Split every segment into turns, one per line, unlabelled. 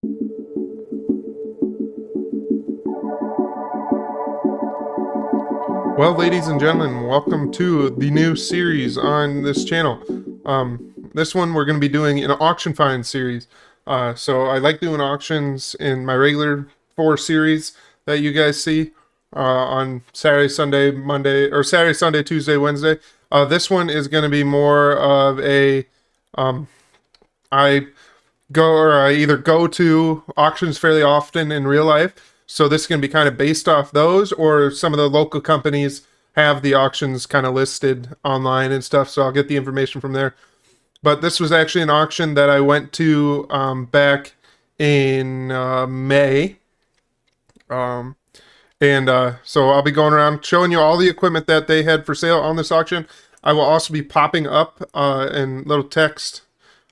Well, ladies and gentlemen, welcome to the new series on this channel. This one we're going to be doing an auction find series. So I like doing auctions in my regular 4 series that you guys see on Saturday, Sunday, Monday, or Saturday, Sunday, Tuesday, Wednesday. This one is going to be more of a I I either go to auctions fairly often in real life, so this is going to be kind of based off those, or some of the local companies have the auctions kind of listed online and stuff, so I'll get the information from there. But this was actually an auction that I went to back in May. Um, and so I'll be going around showing you all the equipment that they had for sale on this auction. I will also be popping up in little text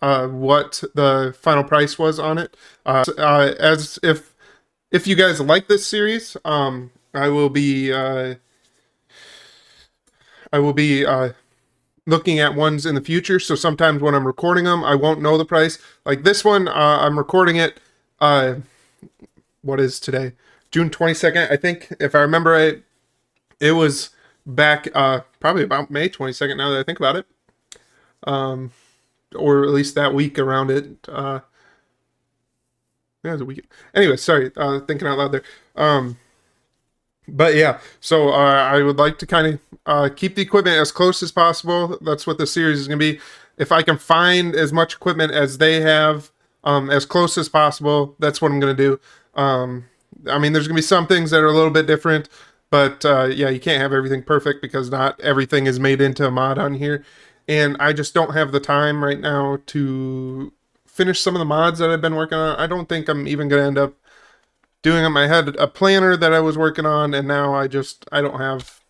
what the final price was on it. As if you guys like this series, I will be looking at ones in the future. So sometimes when I'm recording them, I won't know the price. Like this one, I'm recording it. What is today? June 22nd, I think. If I remember right, it was back probably about May 22nd. Now that I think about it. Or at least that week around it. Yeah, it was a week. Anyway, sorry, thinking out loud there. But yeah, so I would like to kind of keep the equipment as close as possible. That's what the series is going to be. If I can find as much equipment as they have, as close as possible, that's what I'm going to do. I mean, there's going to be some things that are a little bit different, but yeah, you can't have everything perfect because not everything is made into a mod on here. And I just don't have the time right now to finish some of the mods that I've been working on. I don't think I'm even going to end up doing them. I had a planner that I was working on, and now I don't have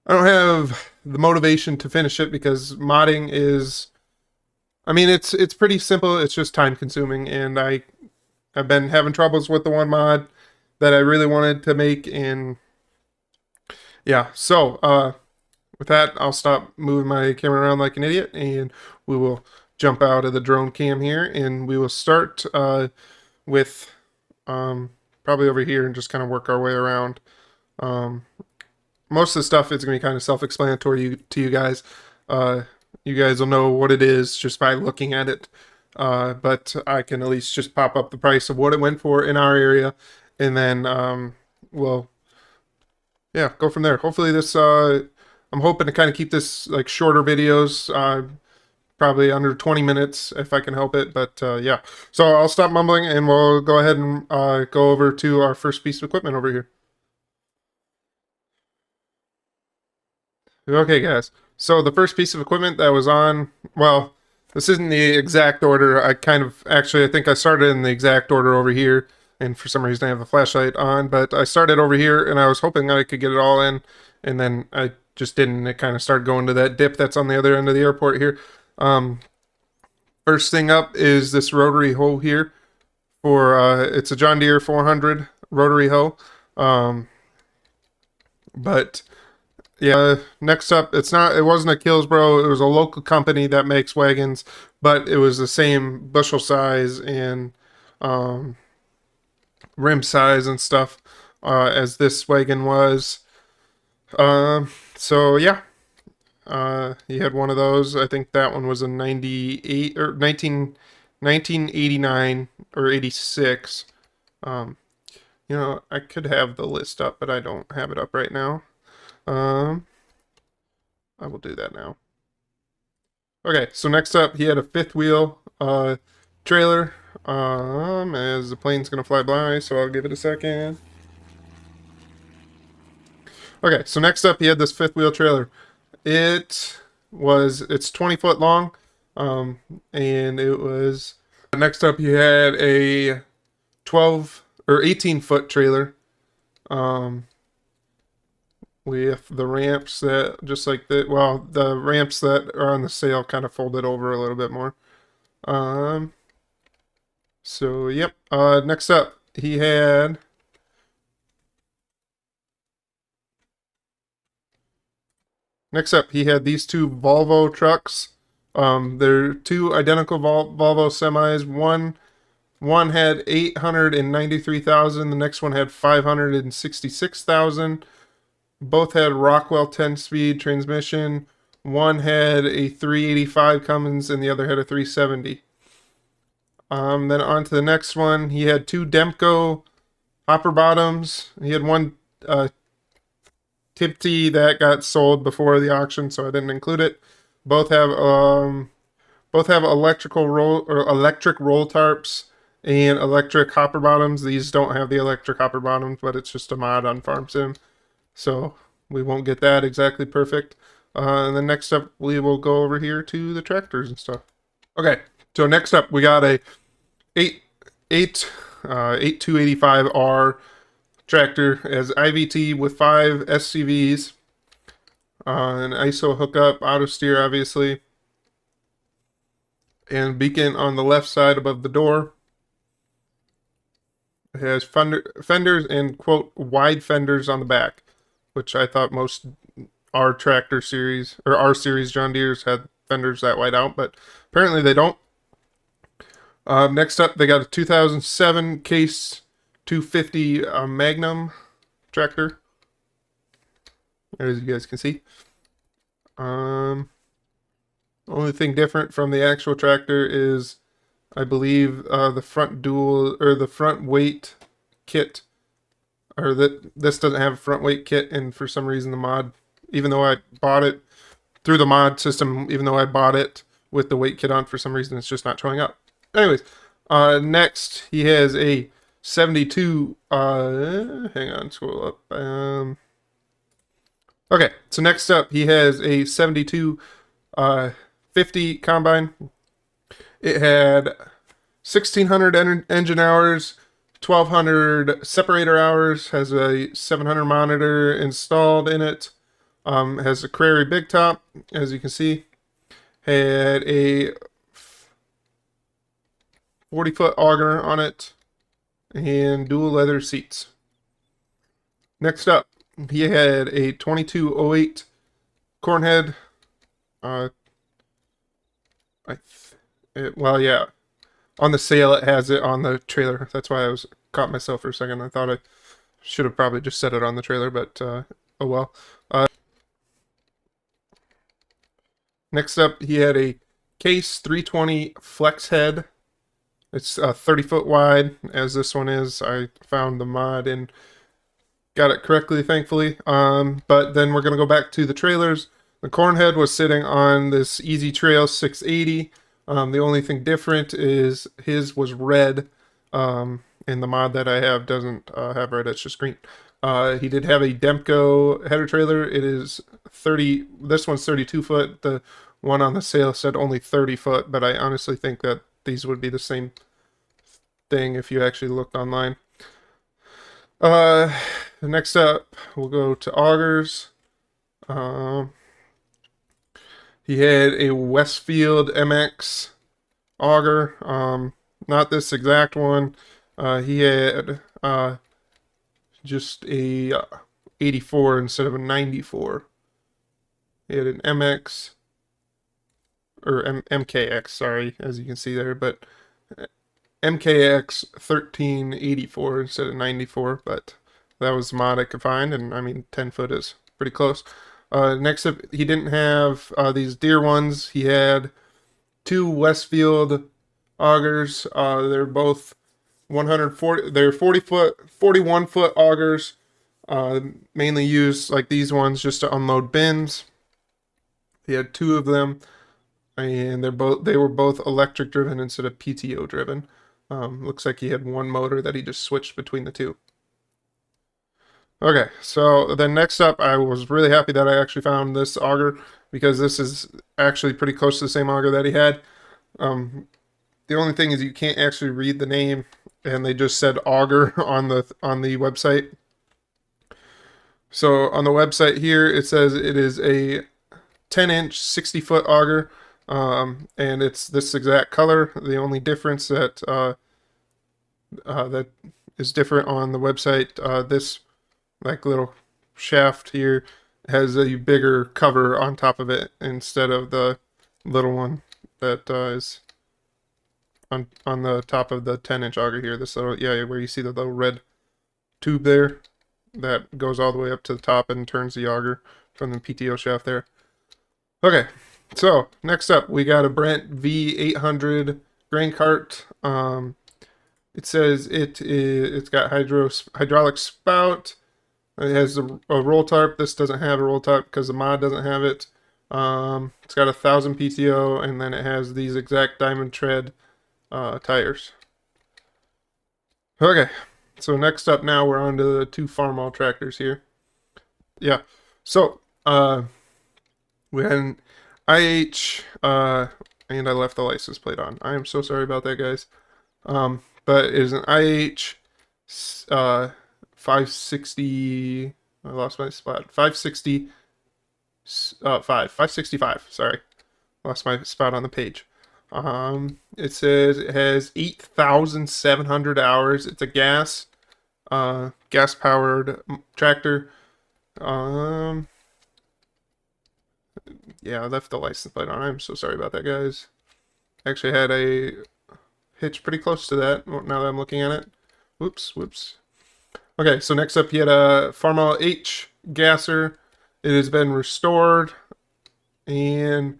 the motivation to finish it because modding is, I mean, it's pretty simple. It's just time consuming, and I've been having troubles with the one mod that I really wanted to make, and yeah. So with that, I'll stop moving my camera around like an idiot, and we will jump out of the drone cam here, and we will start with probably over here and just kind of work our way around. Most of the stuff is going to be kind of self-explanatory to you guys. You guys will know what it is just by looking at it. But I can at least just pop up the price of what it went for in our area, and then we'll, yeah, go from there. Hopefully this, I'm hoping to kind of keep this like shorter videos, probably under 20 minutes if I can help it. But yeah, so I'll stop mumbling and we'll go ahead and go over to our first piece of equipment over here. Okay, guys. So the first piece of equipment that was on, well, this isn't the exact order. I kind of, actually, I think I started in the exact order over here. And for some reason I have a flashlight on, but I started over here and I was hoping I could get it all in. And then I just didn't. It kind of started going to that dip that's on the other end of the airport here. First thing up is this rotary hoe here. It's a John Deere 400 rotary hoe. But yeah, next up, it wasn't a Killsboro. It was a local company that makes wagons, but it was the same bushel size and rim size and stuff as this wagon was. So yeah, he had one of those. I think that one was a 98 or 1989 or 86. You know, I could have the list up, but I don't have it up right now. I will do that now. Okay, so next up, he had a fifth wheel trailer. As the plane's gonna fly by, so I'll give it a second. Okay, so next up, he had this fifth wheel trailer. It's 20 foot long, and it was. Next up, he had a 12 or 18 foot trailer, with the ramps that just like the ramps that are on the sail kind of folded over a little bit more. So yep. Next up, he had. Next up, he had these two Volvo trucks. They're two identical Volvo semis. One One had 893,000. The next one had 566,000. Both had Rockwell 10-speed transmission. One had a 385 Cummins and the other had a 370. Then on to the next one. He had two Demco hopper bottoms. He had one Tipty that got sold before the auction, so I didn't include it. Both have electric roll tarps and electric hopper bottoms. These don't have the electric hopper bottoms, but it's just a mod on Farm Sim, so we won't get that exactly perfect. And then next up, we will go over here to the tractors and stuff. Okay, so next up, we got a 8285R tractor as IVT with 5 SCVs, an ISO hookup, auto steer, obviously, and beacon on the left side above the door. It has fenders and, quote, wide fenders on the back, which I thought most R tractor series or R series John Deere's had fenders that wide out, but apparently they don't. Next up, they got a 2007 Case 250 Magnum tractor, as you guys can see. Only thing different from the actual tractor is, I believe, the front weight kit, or that this doesn't have a front weight kit, and for some reason the mod, even though I bought it through the mod system, even though I bought it with the weight kit on, for some reason it's just not showing up. Anyways, next he has a 72, hang on, scroll up. Okay, so next up he has a 72 50 combine. It had 1600 engine hours, 1200 separator hours, has a 700 monitor installed in it, has a Crary big top, as you can see, had a 40-foot auger on it, and dual leather seats. Next up, he had a 2208 Cornhead. Well, yeah, on the sale it has it on the trailer. That's why I caught myself for a second. I thought I should have probably just set it on the trailer, but oh well. Next up, he had a Case 320 Flex Head. It's 30-foot wide, as this one is. I found the mod and got it correctly, thankfully. But then we're going to go back to the trailers. The Cornhead was sitting on this Easy Trail 680. The only thing different is his was red, and the mod that I have doesn't have red, it's just green. He did have a Demco header trailer. It is 30, this one's 32 foot. The one on the sale said only 30 foot, but I honestly think that these would be the thing if you actually looked online. Next up, we'll go to augers. He had a Westfield MX auger, not this exact one. He had just a 84 instead of a 94. He had an MX, or MKX, sorry, as you can see there, but MKX 1384 instead of 94, but that was the mod I could find, and I mean 10 foot is pretty close. Next up, he didn't have these Deere ones. He had two Westfield augers. They're both 140. They're 40-foot, 41-foot augers. Mainly used like these ones just to unload bins. He had two of them, and they were both electric driven instead of PTO driven. Looks like he had one motor that he just switched between the two. Okay, so then next up, I was really happy that I actually found this auger, because this is actually pretty close to the same auger that he had. The only thing is you can't actually read the name, and they just said auger on the website. So on the website here, it says it is a 10-inch, 60-foot auger, and it's this exact color. The only difference that that is different on the website, this like little shaft here has a bigger cover on top of it instead of the little one that is on the top of the 10-inch auger here. This little, yeah, where you see the little red tube there that goes all the way up to the top and turns the auger from the PTO shaft there. Okay, so next up we got a Brent V800 grain cart. It says it's got hydraulic spout. It has a roll tarp. This doesn't have a roll tarp because the mod doesn't have it. It's got 1,000 PTO, and then it has these exact diamond tread tires. Okay, so next up now we're on to the two Farmall tractors here. Yeah, so we had an IH, and I left the license plate on. I am so sorry about that, guys. But it is an IH 560. I lost my spot. 565. Sorry, lost my spot on the page. It says it has 8,700 hours. It's a gas powered tractor. Yeah, I left the license plate on. I'm so sorry about that, guys. Actually had a hitch pretty close to that now that I'm looking at it. Whoops. Okay, so next up, you had a Farmall H gasser. It has been restored and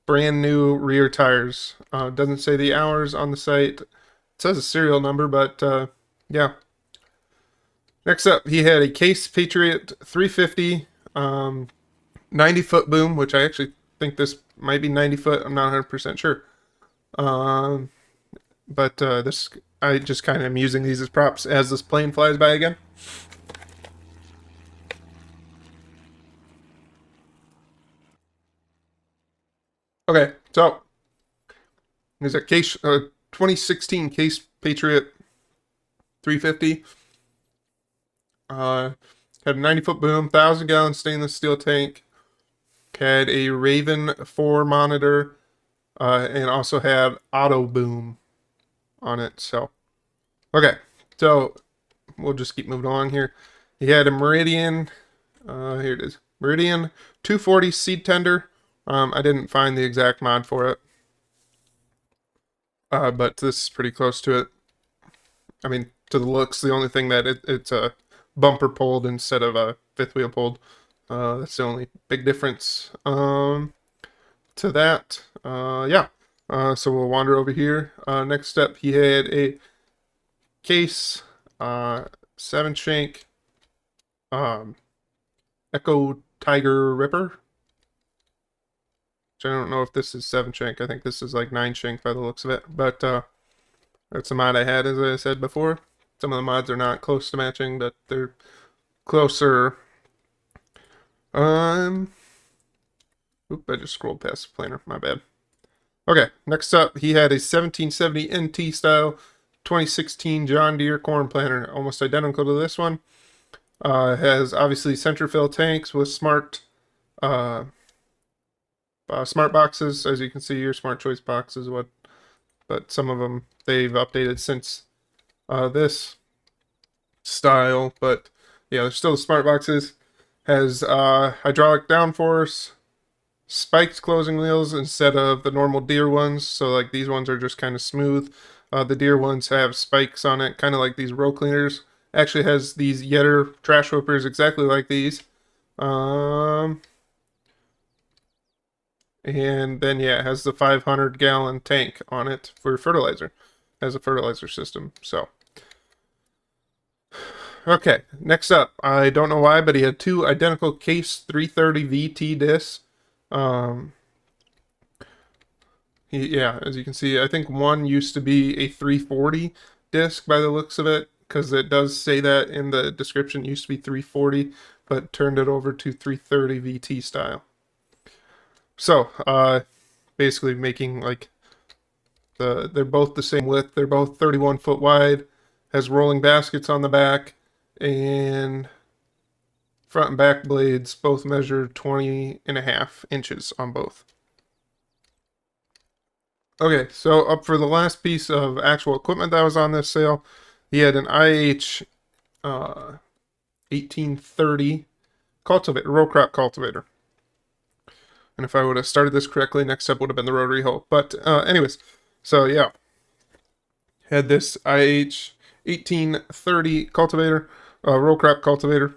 brand new rear tires. Doesn't say the hours on the site. It says a serial number, but yeah. Next up, he had a Case Patriot 350 90-foot boom, which I actually think this might be 90 foot. I'm not 100% sure. But this, I just kind of am using these as props as this plane flies by again. Okay, so there's a Case 2016 Case Patriot 350. Had a 90-foot boom, 1,000-gallon stainless steel tank. Had a Raven 4 monitor, and also had auto boom on it. So, okay, so we'll just keep moving along here. He had a Meridian, here it is, Meridian 240 seed tender. I didn't find the exact mod for it, but this is pretty close to it. I mean, to the looks, the only thing that it's a bumper pulled instead of a fifth wheel pulled. That's the only big difference to that. Yeah. So we'll wander over here. Next up, he had a Case 7 shank Echo Tiger Ripper. Which I don't know if this is 7 shank. I think this is like 9 shank by the looks of it. But that's a mod I had, as I said before. Some of the mods are not close to matching, but they're closer. Oop, I just scrolled past the planner. My bad. Okay, next up, he had a 1770 NT style 2016 John Deere corn planter, almost identical to this one. Has obviously center fill tanks with smart boxes, as you can see here, smart choice boxes. But some of them they've updated since this style. But yeah, there's still the smart boxes. Has hydraulic downforce, spiked closing wheels instead of the normal Deere ones. So like these ones are just kind of smooth. The Deere ones have spikes on it, kind of like these row cleaners. Actually has these Yetter trash whippers exactly like these. And then yeah, it has the 500-gallon tank on it for fertilizer. Has a fertilizer system. So okay, next up, I don't know why, but he had two identical Case 330 VT discs. Yeah, as you can see, I think one used to be a 340 disc by the looks of it, because it does say that in the description. It used to be 340, but turned it over to 330 VT style. So, basically making like they're both the same width. They're both 31 foot wide, has rolling baskets on the back, and front and back blades both measure 20.5 inches on both. Okay, so up for the last piece of actual equipment that was on this sale, he had an IH 1830 cultivator, row crop cultivator. And if I would have started this correctly, next step would have been the rotary hoe. But anyways, so yeah. Had this IH 1830 cultivator, row crop cultivator.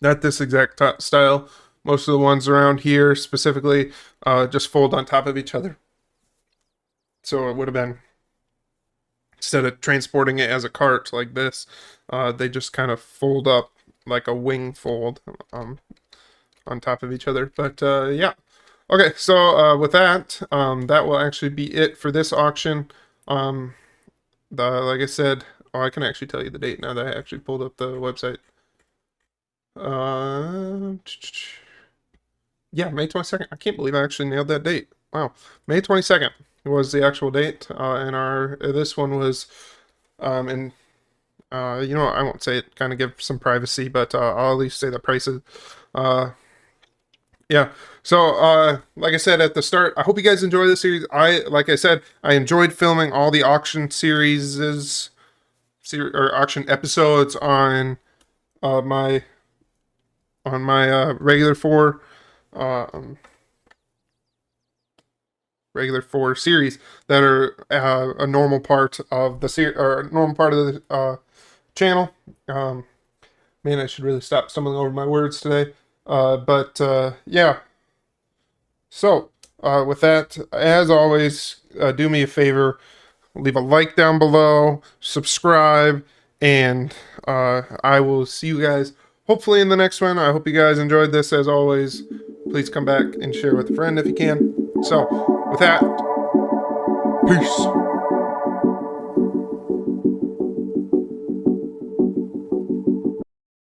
Not this exact style. Most of the ones around here specifically just fold on top of each other. So it would have been, instead of transporting it as a cart like this, they just kind of fold up like a wing fold on top of each other. But yeah. Okay, so with that, that will actually be it for this auction. Like I said, I can actually tell you the date now that I actually pulled up the website. Yeah, May 22nd. I can't believe I actually nailed that date. Wow, May 22nd was the actual date, and our this one was, and I won't say it, kind of give some privacy, but I'll at least say the prices. Yeah. So, like I said at the start, I hope you guys enjoy this series. Like I said, I enjoyed filming all the auction or auction episodes on uh, my regular series that are a normal part of the series or a normal part of the channel. Man, I should really stop stumbling over my words today. But yeah. So, with that, as always, do me a favor, leave a like down below, subscribe, and I will see you guys hopefully in the next one. I hope you guys enjoyed this. As always, please come back and share with a friend if you can. So, with that, peace.